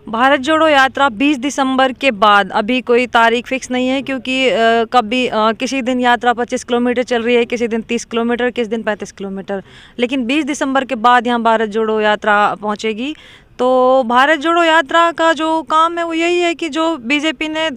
भारत जोड़ो यात्रा 20 दिसंबर के बाद, अभी कोई तारीख फिक्स नहीं है क्योंकि कभी किसी दिन यात्रा 25 किलोमीटर चल रही है, किसी दिन 30 किलोमीटर, किसी दिन 35 किलोमीटर, लेकिन 20 दिसंबर के बाद यहाँ भारत जोड़ो यात्रा पहुँचेगी। तो भारत जोड़ो यात्रा का जो काम है वो यही है कि जो बीजेपी ने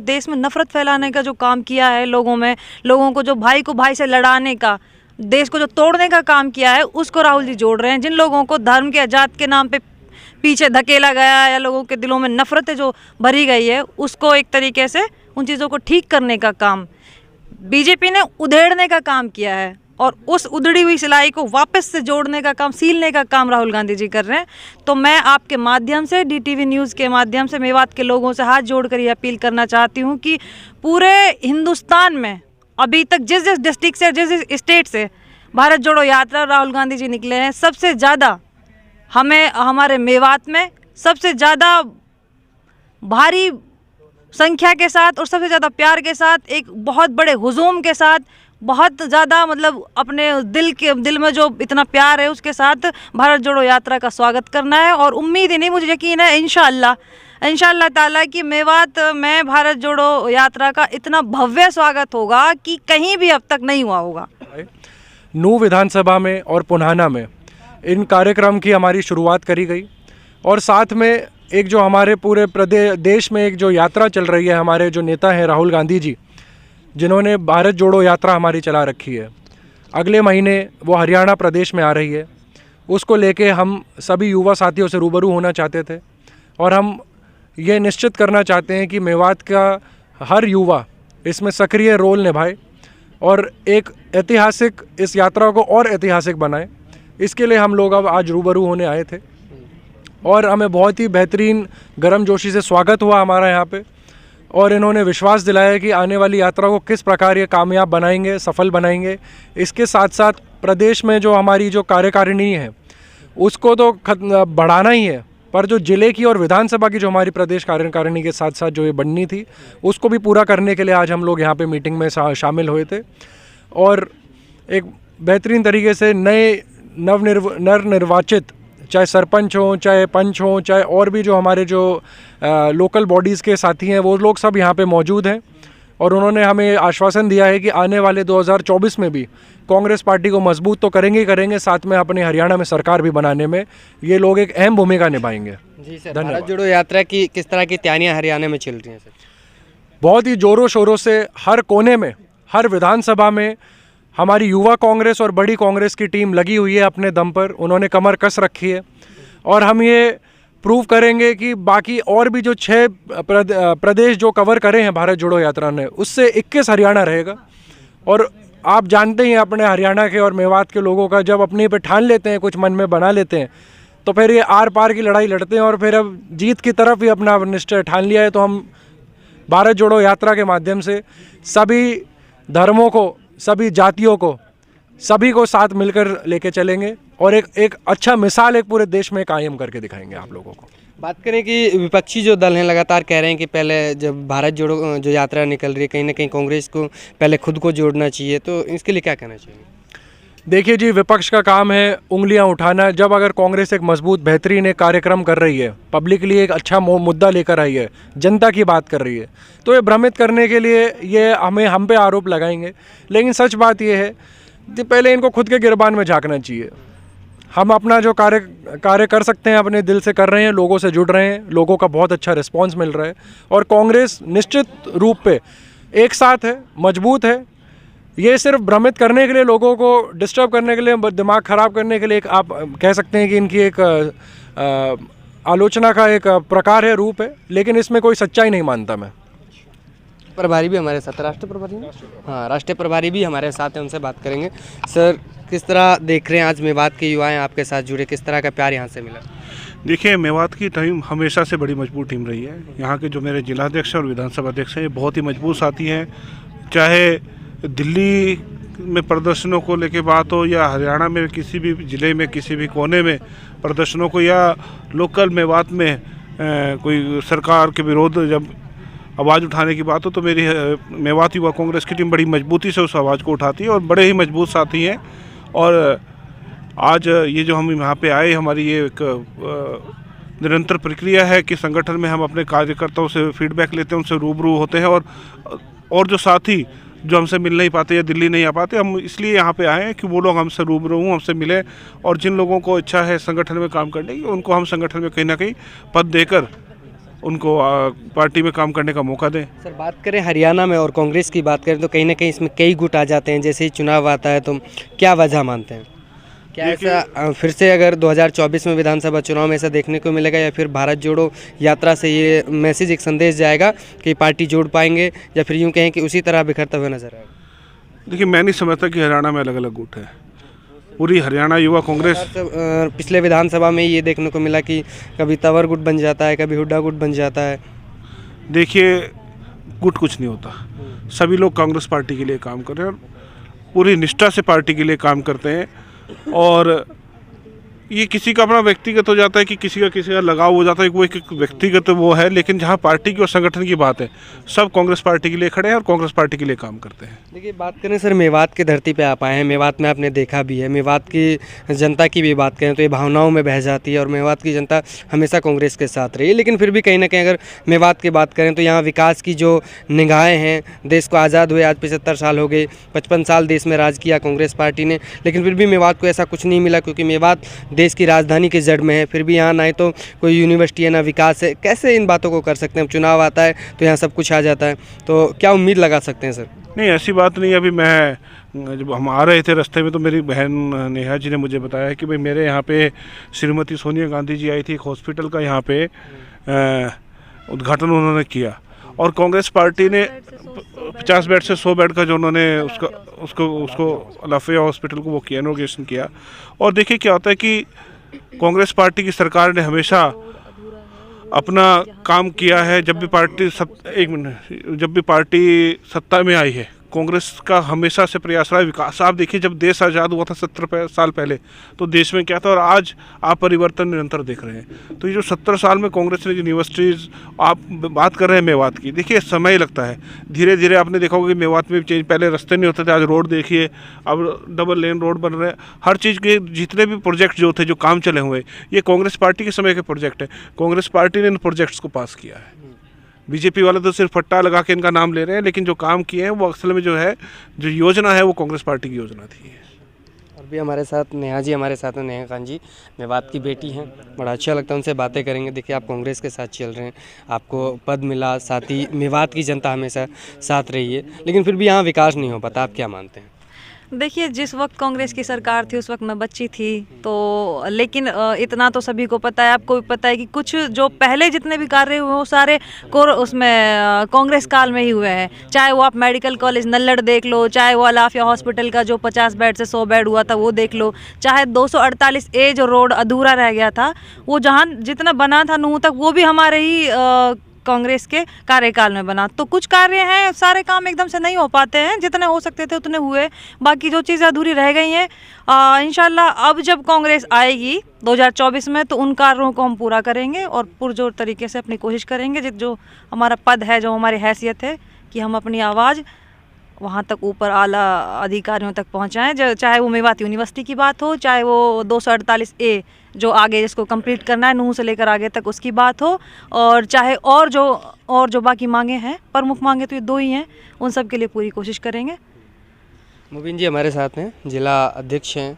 देश में नफरत फैलाने का जो काम किया है, लोगों में, लोगों को जो भाई को भाई से लड़ाने का, देश को जो तोड़ने का काम किया है, उसको राहुल जी जोड़ रहे हैं। जिन लोगों को धर्म के जात के नाम पे पीछे धकेला गया है या लोगों के दिलों में नफरत जो भरी गई है, उसको एक तरीके से उन चीज़ों को ठीक करने का काम बीजेपी ने उधेड़ने का काम किया है, और उस उधड़ी हुई सिलाई को वापस से जोड़ने का काम, सीलने का काम राहुल गांधी जी कर रहे हैं। तो मैं आपके माध्यम से, DTV न्यूज़ के माध्यम से मेवात के लोगों से हाथ जोड़कर ये अपील करना चाहती हूँ कि पूरे हिंदुस्तान में अभी तक जिस जिस डिस्ट्रिक्ट से, जिस जिस स्टेट से भारत जोड़ो यात्रा राहुल गांधी जी निकले हैं, सबसे ज़्यादा हमें हमारे मेवात में सबसे ज़्यादा भारी संख्या के साथ और सबसे ज़्यादा प्यार के साथ, एक बहुत बड़े हुजूम के साथ, बहुत ज़्यादा मतलब अपने दिल में जो इतना प्यार है उसके साथ भारत जोड़ो यात्रा का स्वागत करना है। और उम्मीद ही नहीं, मुझे यकीन है इंशाअल्लाह ताला कि मेवात में भारत जोड़ो यात्रा का इतना भव्य स्वागत होगा कि कहीं भी अब तक नहीं हुआ होगा। नूह विधानसभा में और पुन्हाना में इन कार्यक्रम की हमारी शुरुआत करी गई, और साथ में एक जो हमारे पूरे देश में एक जो यात्रा चल रही है, हमारे जो नेता हैं राहुल गांधी जी, जिन्होंने भारत जोड़ो यात्रा हमारी चला रखी है, अगले महीने वो हरियाणा प्रदेश में आ रही है। उसको लेके हम सभी युवा साथियों से रूबरू होना चाहते थे, और हम ये निश्चित करना चाहते हैं कि मेवात का हर युवा इसमें सक्रिय रोल निभाए और एक ऐतिहासिक इस यात्रा को और ऐतिहासिक बनाए। इसके लिए हम लोग अब आज रूबरू होने आए थे, और हमें बहुत ही बेहतरीन गर्मजोशी से स्वागत हुआ हमारा यहाँ पे, और इन्होंने विश्वास दिलाया कि आने वाली यात्रा को किस प्रकार ये कामयाब बनाएंगे, सफल बनाएंगे। इसके साथ साथ प्रदेश में जो हमारी जो कार्यकारिणी है उसको तो बढ़ाना ही है, पर जो जिले की और विधानसभा की जो हमारी प्रदेश कार्यकारिणी के साथ साथ जो ये बननी थी, उसको भी पूरा करने के लिए आज हम लोग यहाँ पे मीटिंग में शामिल हुए थे, और एक बेहतरीन तरीके से नए नवनिर्वाचित, चाहे सरपंच हों, चाहे पंच हों, चाहे और भी जो हमारे जो लोकल बॉडीज़ के साथी हैं, वो लोग सब यहाँ पे मौजूद हैं। और उन्होंने हमें आश्वासन दिया है कि आने वाले 2024 में भी कांग्रेस पार्टी को मजबूत तो करेंगे ही करेंगे, साथ में अपने हरियाणा में सरकार भी बनाने में ये लोग एक अहम भूमिका निभाएंगे। जी सर, भारत जोड़ो यात्रा की किस तरह की तैयारियां हरियाणा में चल रही हैं सर? बहुत ही ज़ोरों शोरों से हर कोने में, हर विधानसभा में हमारी युवा कांग्रेस और बड़ी कांग्रेस की टीम लगी हुई है अपने दम पर। उन्होंने कमर कस रखी है, और हम ये प्रूव करेंगे कि बाकी और भी जो 6 प्रदेश जो कवर करे हैं भारत जोड़ो यात्रा ने, उससे 21 हरियाणा रहेगा। और आप जानते हैं अपने हरियाणा के और मेवात के लोगों का, जब अपने पे ठान लेते हैं, कुछ मन में बना लेते हैं, तो फिर ये आर पार की लड़ाई लड़ते हैं, और फिर अब जीत की तरफ ही अपना निश्चय ठान लिया है। तो हम भारत जोड़ो यात्रा के माध्यम से सभी धर्मों को, सभी जातियों को, सभी को साथ मिलकर लेके चलेंगे, और एक अच्छा मिसाल एक पूरे देश में कायम करके दिखाएंगे आप लोगों को। बात करें कि विपक्षी जो दल हैं लगातार कह रहे हैं कि पहले जब भारत जोड़ो जो यात्रा निकल रही है, कहीं ना कहीं कांग्रेस को पहले खुद को जोड़ना चाहिए, तो इसके लिए क्या कहना चाहिए? देखिए जी, विपक्ष का काम है उंगलियां उठाना। जब अगर कांग्रेस एक मजबूत बेहतरीन एक कार्यक्रम कर रही है, पब्लिक के लिए एक अच्छा मुद्दा लेकर आई है, जनता की बात कर रही है, तो ये भ्रमित करने के लिए ये हम पे आरोप लगाएंगे। लेकिन सच बात ये है कि पहले इनको खुद के गिरबान में झांकना चाहिए। हम अपना जो कार्य कर सकते हैं अपने दिल से कर रहे हैं, लोगों से जुड़ रहे हैं, लोगों का बहुत अच्छा रिस्पॉन्स मिल रहा है, और कांग्रेस निश्चित रूप पे एक साथ है, मजबूत है। ये सिर्फ भ्रमित करने के लिए, लोगों को डिस्टर्ब करने के लिए, दिमाग ख़राब करने के लिए एक आप कह सकते हैं कि इनकी एक आलोचना का एक प्रकार है, रूप है, लेकिन इसमें कोई सच्चाई नहीं मानता मैं। प्रभारी भी हमारे साथ, राष्ट्रीय प्रभारी, हाँ राष्ट्रीय प्रभारी भी हमारे साथ हैं, उनसे बात करेंगे। सर, किस तरह देख रहे हैं आज मेवात के युवा आपके साथ जुड़े, किस तरह का प्यार यहाँ से मिला? देखिए, मेवात की टीम हमेशा से बड़ी मजबूत टीम रही है। यहाँ के जो मेरे जिलाध्यक्ष और विधानसभा अध्यक्ष हैं, ये बहुत ही मजबूत साथी हैं। चाहे दिल्ली में प्रदर्शनों को लेके बात हो, या हरियाणा में किसी भी ज़िले में किसी भी कोने में प्रदर्शनों को, या लोकल मेवात में कोई सरकार के विरोध जब आवाज़ उठाने की बात हो, तो मेरी मेवात युवा कांग्रेस की टीम बड़ी मजबूती से उस आवाज़ को उठाती है, और बड़े ही मजबूत साथी हैं। और आज ये जो हम यहाँ पे आए, हमारी ये एक निरंतर प्रक्रिया है कि संगठन में हम अपने कार्यकर्ताओं से फीडबैक लेते हैं, उनसे रूबरू होते हैं और जो साथी जो हमसे मिल नहीं पाते या दिल्ली नहीं आ पाते, हम इसलिए यहाँ पे आए हैं कि वो लोग हमसे रूबरू हों, हमसे मिले, और जिन लोगों को इच्छा है संगठन में काम करने की उनको हम संगठन में कहीं ना कहीं पद देकर उनको पार्टी में काम करने का मौका दें। सर बात करें हरियाणा में और कांग्रेस की बात करें तो कहीं ना कहीं इसमें कई गुट आ जाते हैं, जैसे ही चुनाव आता है तो क्या वजह मानते हैं? क्या ऐसा फिर से अगर 2024 में विधानसभा चुनाव में ऐसा देखने को मिलेगा, या फिर भारत जोड़ो यात्रा से ये मैसेज एक संदेश जाएगा कि पार्टी जोड़ पाएंगे, या फिर यूँ कहें कि उसी तरह बिखरता हुआ नजर आएगा? देखिए, मैं नहीं समझता कि हरियाणा में अलग अलग गुट है। पूरी हरियाणा युवा कांग्रेस पिछले विधानसभा में ये देखने को मिला कि कभी तंवर गुट बन जाता है, कभी हुड्डा गुट बन जाता है। देखिए, गुट कुछ नहीं होता, सभी लोग कांग्रेस पार्टी के लिए काम कर रहे हैं और पूरी निष्ठा से पार्टी के लिए काम करते हैं। और ये किसी का अपना व्यक्तिगत हो जाता है कि किसी का लगाव हो जाता है, वो एक व्यक्तिगत वो है, लेकिन जहाँ पार्टी की और संगठन की बात है, सब कांग्रेस पार्टी के लिए खड़े हैं और कांग्रेस पार्टी के लिए काम करते हैं। देखिए, बात करें सर मेवात की धरती पे आप आए हैं, मेवात में आपने देखा भी है, मेवात की जनता की भी बात करें तो ये भावनाओं में बह जाती है और मेवात की जनता हमेशा कांग्रेस के साथ रही है। लेकिन फिर भी कहीं ना कहीं अगर मेवात की बात करें तो यहाँ विकास की जो निगाहें हैं, देश को आज़ाद हुए आज 75 साल हो गए, 55 साल देश में राज किया कांग्रेस पार्टी ने, लेकिन फिर भी मेवात को ऐसा कुछ नहीं मिला, क्योंकि मेवात देश की राजधानी के जड़ में है। फिर भी यहाँ ना तो कोई यूनिवर्सिटी है ना विकास है, कैसे इन बातों को कर सकते हैं? चुनाव आता है तो यहाँ सब कुछ आ जाता है, तो क्या उम्मीद लगा सकते हैं सर? नहीं, ऐसी बात नहीं। अभी मैं जब हम आ रहे थे रास्ते में तो मेरी बहन नेहा जी ने मुझे बताया कि भाई मेरे यहाँ पे श्रीमती सोनिया गांधी जी आई थी, एक हॉस्पिटल का यहाँ पे उद्घाटन उन्होंने किया, और कांग्रेस पार्टी ने 50 बेड से 100 बेड का जो उन्होंने उसको अलाफिया हॉस्पिटल को वो किया, इनॉग्रेशन किया। और देखिए क्या होता है कि कांग्रेस पार्टी की सरकार ने हमेशा अपना काम किया है। जब भी पार्टी सत्ता में आई है, कांग्रेस का हमेशा से प्रयास रहा है विकास। आप देखिए, जब देश आज़ाद हुआ था 70 साल पहले, तो देश में क्या था, और आज आप परिवर्तन निरंतर देख रहे हैं। तो ये जो 70 साल में कांग्रेस ने यूनिवर्सिटीज़, आप बात कर रहे हैं मेवात की, देखिए समय लगता है, धीरे धीरे आपने देखा होगा कि मेवात में चेंज, पहले रास्ते नहीं होते थे, आज रोड देखिए, अब डबल लेन रोड बन रहे हैं। हर चीज़ के जितने भी प्रोजेक्ट जो थे, जो काम चले हुए, ये कांग्रेस पार्टी के समय के प्रोजेक्ट है। कांग्रेस पार्टी ने इन प्रोजेक्ट्स को पास किया है। बीजेपी वाले तो सिर्फ फट्टा लगा के इनका नाम ले रहे हैं, लेकिन जो काम किए हैं वो असल में जो है, जो योजना है, वो कांग्रेस पार्टी की योजना थी। और भी हमारे साथ नेहा जी हमारे साथ हैं, नेहा खान जी मेवात की बेटी हैं, बड़ा अच्छा लगता है उनसे बातें करेंगे। देखिए, आप कांग्रेस के साथ चल रहे हैं, आपको पद मिला, साथ ही मेवात की जनता हमेशा साथ रही है, लेकिन फिर भी यहाँ विकास नहीं हो पाता, आप क्या मानते हैं? देखिए, जिस वक्त कांग्रेस की सरकार थी उस वक्त मैं बच्ची थी, तो लेकिन इतना तो सभी को पता है, आपको भी पता है कि कुछ जो पहले जितने भी कार्य हुए वो सारे उसमें कांग्रेस काल में ही हुए हैं। चाहे वो आप मेडिकल कॉलेज नल्लड़ देख लो, चाहे वो अलाफिया हॉस्पिटल का जो 50 बेड से 100 बेड हुआ था वो देख लो, चाहे 248A जो रोड अधूरा रह गया था, वो जहाँ जितना बना था नूह तक, वो भी हमारे ही कांग्रेस के कार्यकाल में बना। तो कुछ कार्य हैं, सारे काम एकदम से नहीं हो पाते हैं, जितने हो सकते थे उतने हुए, बाकी जो चीज़ें अधूरी रह गई हैं, इंशाल्लाह अब जब कांग्रेस आएगी 2024 में तो उन कार्यों को हम पूरा करेंगे और पुरजोर तरीके से अपनी कोशिश करेंगे, जो हमारा पद है, जो हमारी हैसियत है, कि हम अपनी आवाज़ वहाँ तक ऊपर आला अधिकारियों तक पहुँचाएँ। चाहे वो मेवात यूनिवर्सिटी की बात हो, चाहे वो 248A जो आगे जिसको कंप्लीट करना है नूह से लेकर आगे तक उसकी बात हो, और चाहे और जो बाकी मांगे हैं, प्रमुख मांगे तो ये 2 ही हैं, उन सब के लिए पूरी कोशिश करेंगे। मुबीन जी हमारे साथ हैं, जिला अध्यक्ष हैं,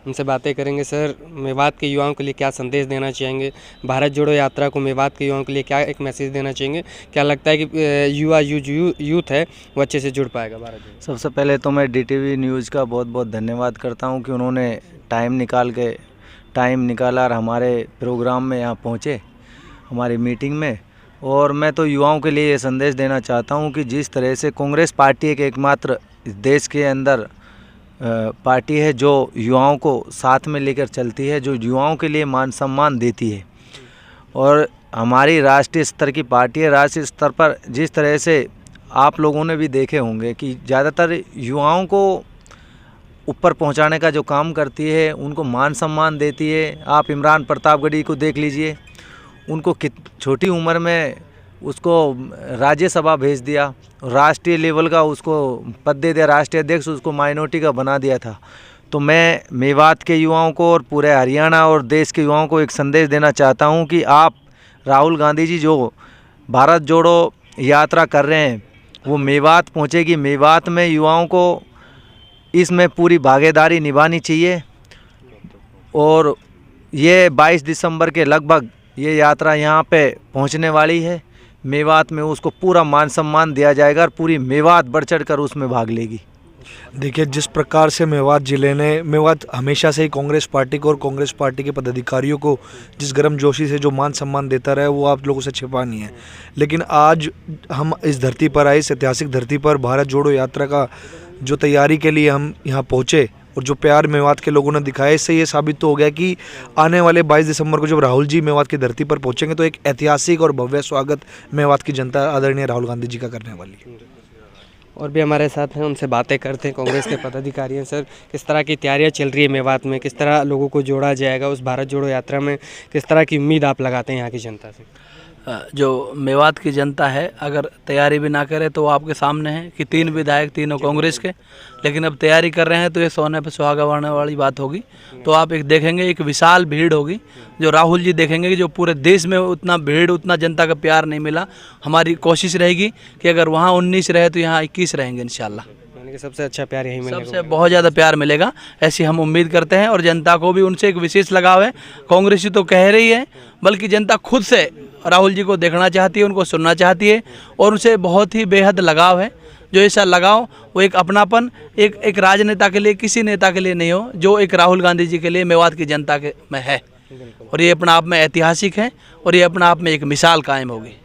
उनसे बातें करेंगे। सर, मेवात के युवाओं के लिए क्या संदेश देना चाहेंगे? भारत जोड़ो यात्रा को मेवात के युवाओं के लिए क्या एक मैसेज देना चाहेंगे? क्या लगता है कि यूथ है वो अच्छे से जुड़ पाएगा भारत जोड़ो? सबसे पहले तो मैं DTV न्यूज़ का बहुत बहुत धन्यवाद करता हूं कि उन्होंने टाइम निकाला और हमारे प्रोग्राम में यहाँ पहुँचे, हमारी मीटिंग में। और मैं तो युवाओं के लिए ये संदेश देना चाहता हूँ कि जिस तरह से कांग्रेस पार्टी एक एकमात्र देश के अंदर पार्टी है जो युवाओं को साथ में लेकर चलती है, जो युवाओं के लिए मान सम्मान देती है, और हमारी राष्ट्रीय स्तर की पार्टी है। राष्ट्रीय स्तर पर जिस तरह से आप लोगों ने भी देखे होंगे कि ज़्यादातर युवाओं को ऊपर पहुंचाने का जो काम करती है, उनको मान सम्मान देती है। आप इमरान प्रतापगढ़ी को देख लीजिए, उनको छोटी उम्र में उसको राज्यसभा भेज दिया, राष्ट्रीय लेवल का उसको पद दे दिया, राष्ट्रीय अध्यक्ष उसको माइनॉरिटी का बना दिया था। तो मैं मेवात के युवाओं को और पूरे हरियाणा और देश के युवाओं को एक संदेश देना चाहता हूं कि आप राहुल गांधी जी जो भारत जोड़ो यात्रा कर रहे हैं वो मेवात पहुंचेगी। मेवात में युवाओं को इसमें पूरी भागीदारी निभानी चाहिए और ये 22 दिसंबर के लगभग ये यात्रा यहाँ पे पहुँचने वाली है। मेवात में उसको पूरा मान सम्मान दिया जाएगा और पूरी मेवात बढ़ चढ़ कर उसमें भाग लेगी। देखिए, जिस प्रकार से मेवात हमेशा से ही कांग्रेस पार्टी को और कांग्रेस पार्टी के पदाधिकारियों को जिस गर्मजोशी से जो मान सम्मान देता रहा है वो आप लोगों से छिपा नहीं है। लेकिन आज हम इस धरती पर आए, इस ऐतिहासिक धरती पर भारत जोड़ो यात्रा का जो तैयारी के लिए हम यहाँ पहुँचे और जो प्यार मेवात के लोगों ने दिखाया, इससे ये साबित तो हो गया कि आने वाले 22 दिसंबर को जब राहुल जी मेवात की धरती पर पहुँचेंगे तो एक ऐतिहासिक और भव्य स्वागत मेवात की जनता आदरणीय राहुल गांधी जी का करने वाली है। और भी हमारे साथ हैं, उनसे बातें करते हैं। कांग्रेस के पदाधिकारी हैं। सर, किस तरह की तैयारियां चल रही है मेवात में? किस तरह लोगों को जोड़ा जाएगा उस भारत जोड़ो यात्रा में? किस तरह की उम्मीद आप लगाते हैं यहाँ की जनता से? जो मेवात की जनता है, अगर तैयारी भी ना करे तो वो आपके सामने है कि 3 विधायक तीनों कांग्रेस के, लेकिन अब तैयारी कर रहे हैं तो ये सोने पे सुहागा बढ़ने वाली बात होगी। तो आप एक देखेंगे एक विशाल भीड़ होगी जो राहुल जी देखेंगे कि जो पूरे देश में उतना भीड़, उतना जनता का प्यार नहीं मिला। हमारी कोशिश रहेगी कि अगर वहाँ 19 रहे तो यहाँ 21 रहेंगे इंशाल्लाह। सबसे अच्छा प्यार यही मिलेगा, सबसे बहुत ज़्यादा प्यार मिलेगा, ऐसी हम उम्मीद करते हैं। और जनता को भी उनसे एक विशेष लगाव है। कांग्रेस तो कह रही है, बल्कि जनता खुद से राहुल जी को देखना चाहती है, उनको सुनना चाहती है और उनसे बहुत ही बेहद लगाव है। जो ऐसा लगाव वो एक अपनापन एक राजनेता के लिए, किसी नेता के लिए नहीं हो, जो एक राहुल गांधी जी के लिए मेवात की जनता के में है। और ये अपना आप में ऐतिहासिक है और ये अपना आप में एक मिसाल कायम होगी।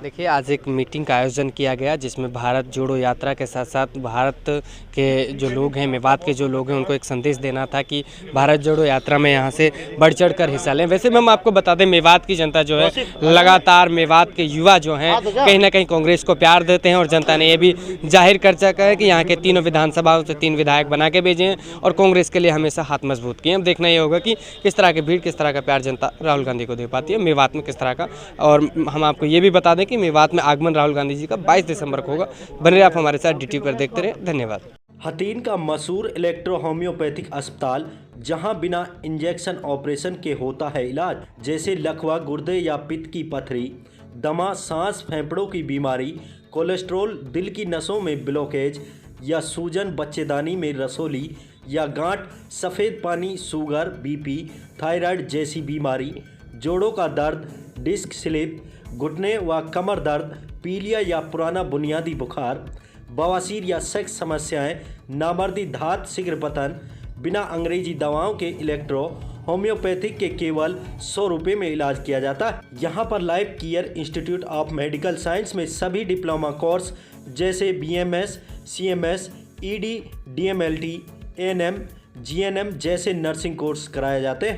देखिए, आज एक मीटिंग का आयोजन किया गया जिसमें भारत जोड़ो यात्रा के साथ साथ भारत के जो लोग हैं, मेवात के जो लोग हैं, उनको एक संदेश देना था कि भारत जोड़ो यात्रा में यहाँ से बढ़ चढ़ कर हिस्सा लें। वैसे में हम आपको बता दें, मेवात की जनता जो है लगातार, मेवात के युवा जो हैं कहीं ना कहीं कांग्रेस को प्यार देते हैं और जनता ने ये भी जाहिर कर चुका है कि यहाँ के तीनों विधानसभाओं से 3 विधायक बना के भेजे हैं और कांग्रेस के लिए हमेशा हाथ मजबूत किए हैं। अब देखना ये होगा कि किस तरह की भीड़, किस तरह का प्यार जनता राहुल गांधी को दे पाती है, मेवात में किस तरह का। और हम आपको ये भी बता दें कि मेवात में आगमन राहुल गांधी जी का 22 दिसंबर को होगा। बने रहे आप हमारे साथ, DT पर देखते रहे। धन्यवाद। हथीन का मशहूर इलेक्ट्रो होम्योपैथिक अस्पताल, जहां बिना इंजेक्शन ऑपरेशन के होता है इलाज, जैसे लकवा, गुर्दे या पित्त की पथरी, दमा, सांस फेफड़ों की बीमारी, कोलेस्ट्रोल, दिल की नसों में ब्लॉकेज या सूजन, बच्चेदानी में रसोली या गांठ, सफ़ेद पानी, शुगर, BP, थायराइड जैसी बीमारी, जोड़ों का दर्द, डिस्क स्लिप, घुटने व कमर दर्द, पीलिया या पुराना बुनियादी बुखार, बवासीर या सेक्स समस्याएं, नामर्दी, धात शीघ्र पतन, बिना अंग्रेजी दवाओं के इलेक्ट्रो होम्योपैथिक के केवल 100 रुपये में इलाज किया जाता है। यहाँ पर life care institute of medical science में सभी डिप्लोमा कोर्स जैसे BMS, CMS, ED, DMLT, ANM, GNM जैसे नर्सिंग कोर्स कराए जाते हैं।